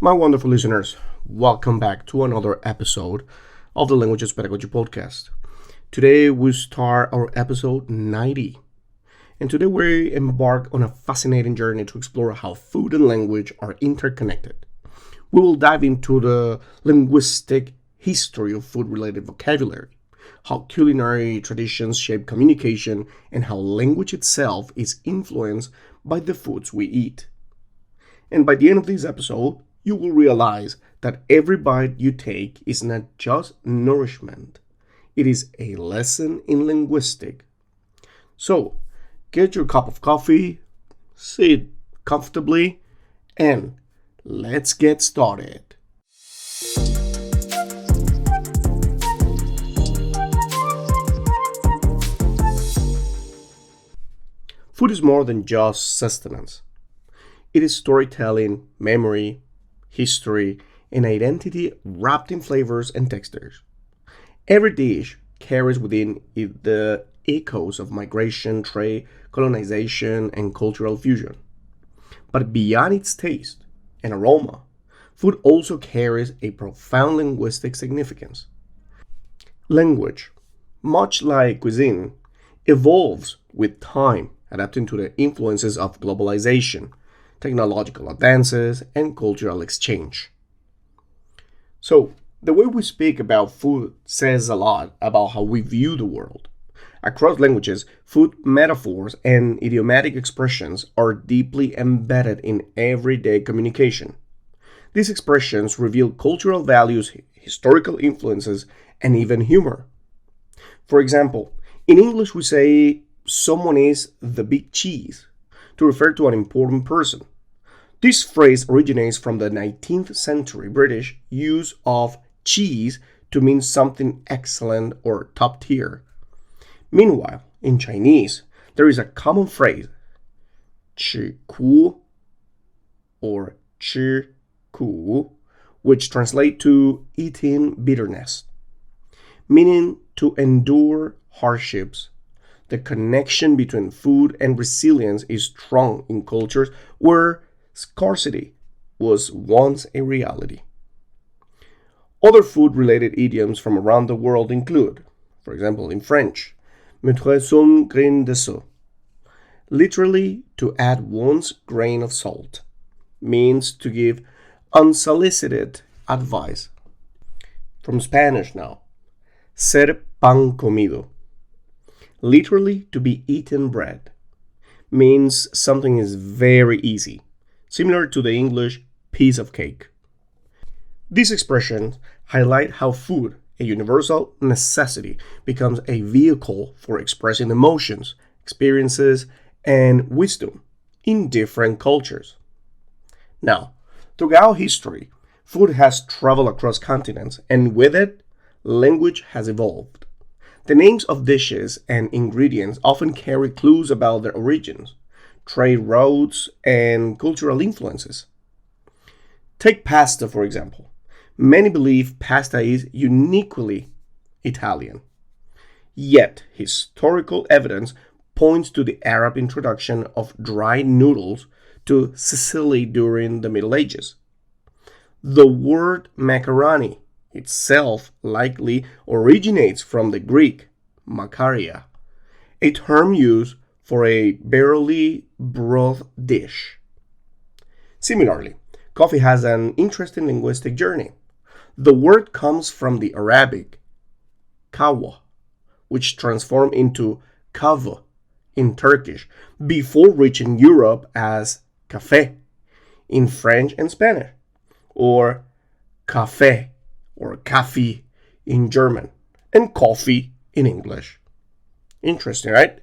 My wonderful listeners, welcome back to another episode of the Languages Pedagogy Podcast. Today we start our episode 90, and today we embark on a fascinating journey to explore how food and language are interconnected. We will dive into the linguistic history of food-related vocabulary, how culinary traditions shape communication, and how language itself is influenced by the foods we eat. And by the end of this episode, you will realize that every bite you take is not just nourishment, it is a lesson in linguistic. So, get your cup of coffee, sit comfortably, and let's get started. Food is more than just sustenance. It is storytelling, memory, history, and identity wrapped in flavors and textures. Every dish carries within it the echoes of migration, trade, colonization, and cultural fusion. But beyond its taste and aroma, food also carries a profound linguistic significance. Language, much like cuisine, evolves with time, adapting to the influences of globalization, technological advances, and cultural exchange. So, the way we speak about food says a lot about how we view the world. Across languages, food metaphors and idiomatic expressions are deeply embedded in everyday communication. These expressions reveal cultural values, historical influences, and even humor. For example, in English we say someone is the big cheese to refer to an important person. This phrase originates from the 19th century British use of cheese to mean something excellent or top tier. Meanwhile, in Chinese, there is a common phrase, 吃苦 or 吃苦, which translates to eating bitterness, meaning to endure hardships. The connection between food and resilience is strong in cultures where scarcity was once a reality. Other food-related idioms from around the world include, for example, in French, mettre son grain de sel, literally to add one's grain of salt, means to give unsolicited advice. From Spanish now, ser pan comido, literally to be eaten bread, means something is very easy, similar to the English piece of cake. These expressions highlight how food, a universal necessity, becomes a vehicle for expressing emotions, experiences, and wisdom in different cultures. Now, throughout history, food has traveled across continents, and with it, language has evolved. The names of dishes and ingredients often carry clues about their origins, trade routes, and cultural influences. Take pasta, for example. Many believe pasta is uniquely Italian. Yet, historical evidence points to the Arab introduction of dried noodles to Sicily during the Middle Ages. The word macaroni itself likely originates from the Greek makaria, a term used for a barely broth dish. Similarly, coffee has an interesting linguistic journey. The word comes from the Arabic kahwa, which transformed into kahve in Turkish before reaching Europe as café in French and Spanish, or café or café in German, and coffee in English. Interesting, right?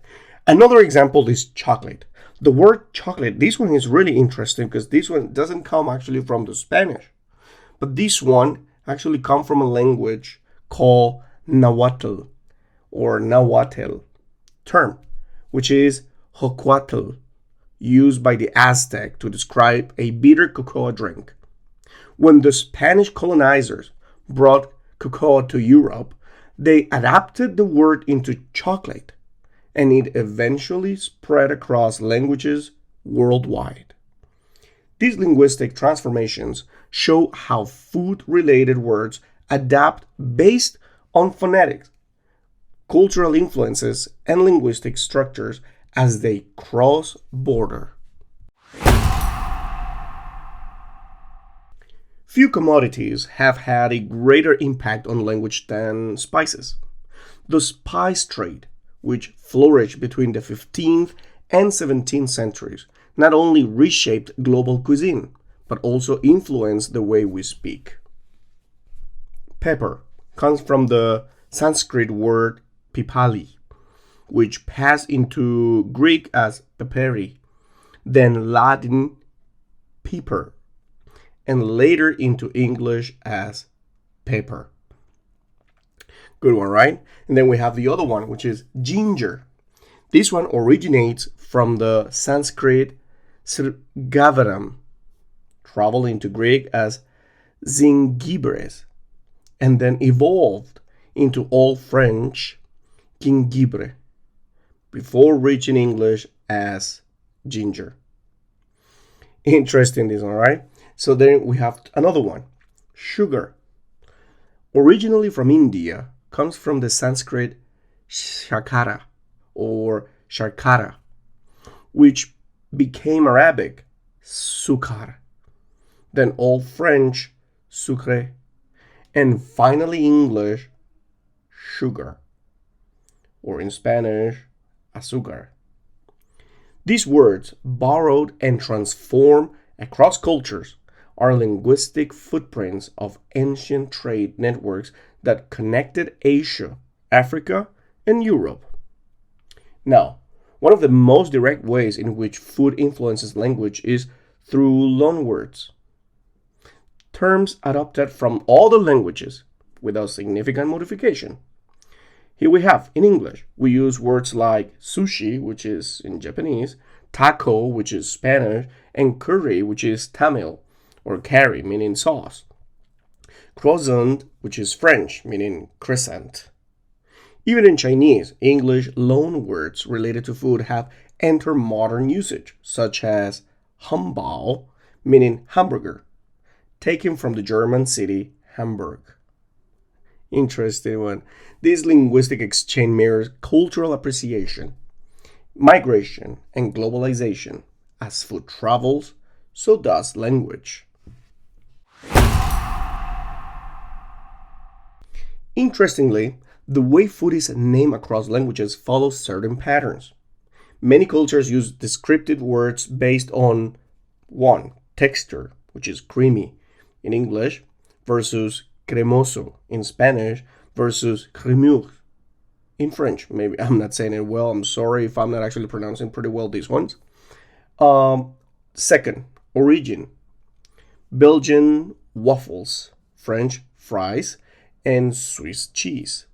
Another example is chocolate. The word chocolate, this one is really interesting because this one doesn't come actually from the Spanish, but this one actually comes from a language called Nahuatl or Nahuatl term, which is Hocuatl, used by the Aztec to describe a bitter cocoa drink. When the Spanish colonizers brought cocoa to Europe, they adapted the word into chocolate, and it eventually spread across languages worldwide. These linguistic transformations show how food-related words adapt based on phonetics, cultural influences, and linguistic structures as they cross border. Few commodities have had a greater impact on language than spices. The spice trade, which flourished between the 15th and 17th centuries, not only reshaped global cuisine, but also influenced the way we speak. Pepper comes from the Sanskrit word pipali, which passed into Greek as peperi, then Latin piper, and later into English as pepper. Good one, right? And then we have the other one, which is ginger. This one originates from the Sanskrit srgavaram, traveled into Greek as zingibres, and then evolved into Old French gingibre, before reaching English as ginger. Interesting, this one, right? So then we have another one, sugar. Originally from India, comes from the Sanskrit shakara or sharkara, which became Arabic sukar, then Old French sucre, and finally English sugar, or in Spanish azúcar. These words, borrowed and transformed across cultures, are linguistic footprints of ancient trade networks that connected Asia, Africa, and Europe. Now, one of the most direct ways in which food influences language is through loanwords. Terms adopted from all the languages without significant modification. Here we have, in English, we use words like sushi, which is in Japanese, taco, which is Spanish, and curry, which is Tamil, or curry, meaning sauce. Croissant, which is French, meaning crescent. Even in Chinese, English loanwords related to food have entered modern usage, such as Hambao, meaning hamburger, taken from the German city Hamburg. Interesting one. This linguistic exchange mirrors cultural appreciation, migration, and globalization. As food travels, so does language. Interestingly, the way food is named across languages follows certain patterns. Many cultures use descriptive words based on 1. Texture, which is creamy in English, versus cremoso in Spanish, versus crémeux in French. Maybe I'm not saying it well. I'm sorry if I'm not actually pronouncing pretty well these ones. Second, origin. Belgian waffles, French fries, and Swiss cheese.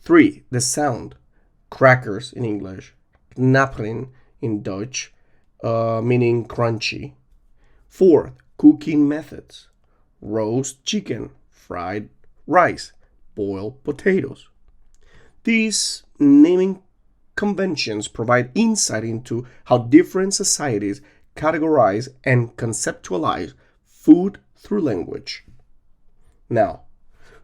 3. The sound. Crackers in English, knapperen in Dutch, meaning crunchy. 4. Cooking methods. Roast chicken, fried rice, boiled potatoes. These naming conventions provide insight into how different societies categorize and conceptualize food through language. Now,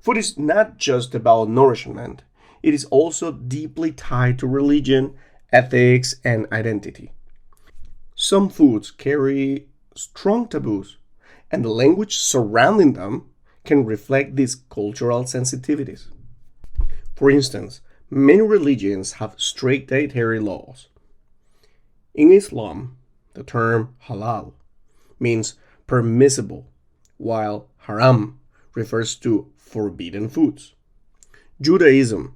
food is not just about nourishment, it is also deeply tied to religion, ethics, and identity. Some foods carry strong taboos, and the language surrounding them can reflect these cultural sensitivities. For instance, many religions have strict dietary laws. In Islam, the term halal means permissible, while haram refers to forbidden foods. Judaism,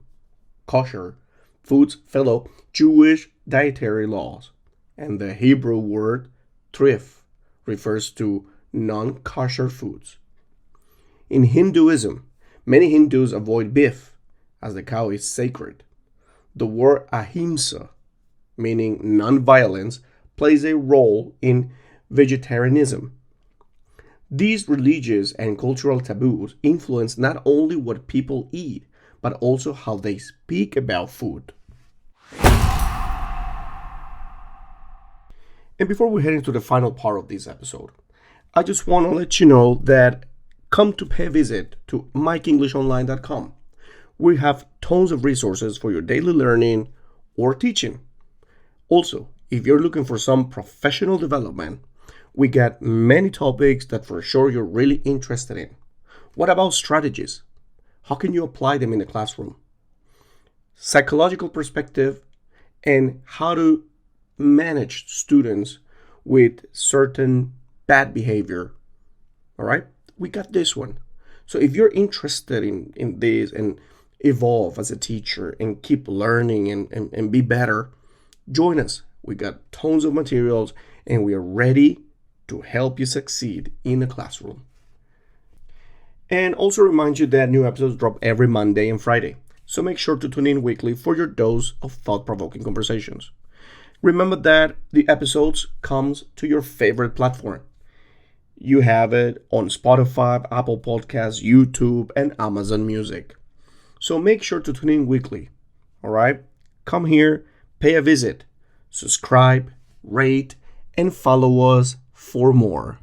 kosher, foods follow Jewish dietary laws, and the Hebrew word trif refers to non-kosher foods. In Hinduism, many Hindus avoid beef, as the cow is sacred. The word ahimsa, meaning non-violence, plays a role in vegetarianism. These religious and cultural taboos influence not only what people eat, but also how they speak about food. And before we head into the final part of this episode, I just want to let you know that come to pay a visit to MikeEnglishOnline.com. We have tons of resources for your daily learning or teaching. Also, if you're looking for some professional development, we got many topics that for sure you're really interested in. What about strategies? How can you apply them in the classroom? Psychological perspective and how to manage students with certain bad behavior. All right, we got this one. So if you're interested in this and evolve as a teacher and keep learning and be better, join us. We got tons of materials and we are ready to help you succeed in the classroom. And also remind you that new episodes drop every Monday and Friday. So make sure to tune in weekly for your dose of thought-provoking conversations. Remember that the episodes comes to your favorite platform. You have it on Spotify, Apple Podcasts, YouTube, and Amazon Music. So make sure to tune in weekly. All right? Come here, pay a visit, subscribe, rate, and follow us for more.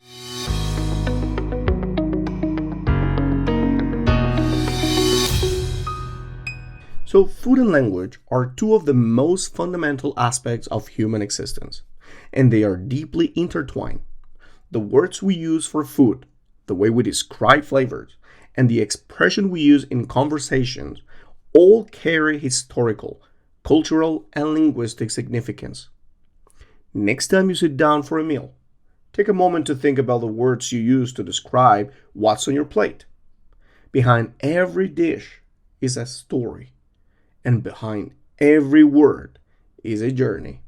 So food and language are two of the most fundamental aspects of human existence, and they are deeply intertwined. The words we use for food, the way we describe flavors, and the expression we use in conversations all carry historical, cultural, and linguistic significance. Next time you sit down for a meal, take a moment to think about the words you use to describe what's on your plate. Behind every dish is a story. And behind every word is a journey,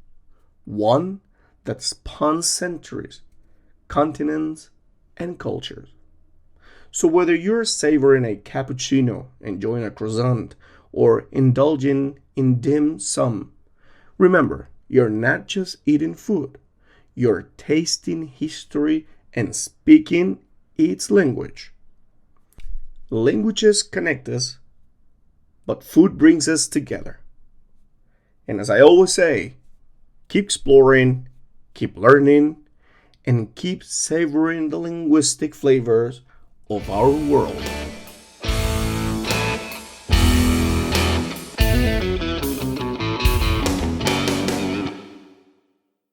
one that spans centuries, continents, and cultures. So whether you're savoring a cappuccino, enjoying a croissant, or indulging in dim sum, remember, you're not just eating food, you're tasting history and speaking its language. Languages connect us, but food brings us together. And as I always say, keep exploring, keep learning, and keep savoring the linguistic flavors of our world.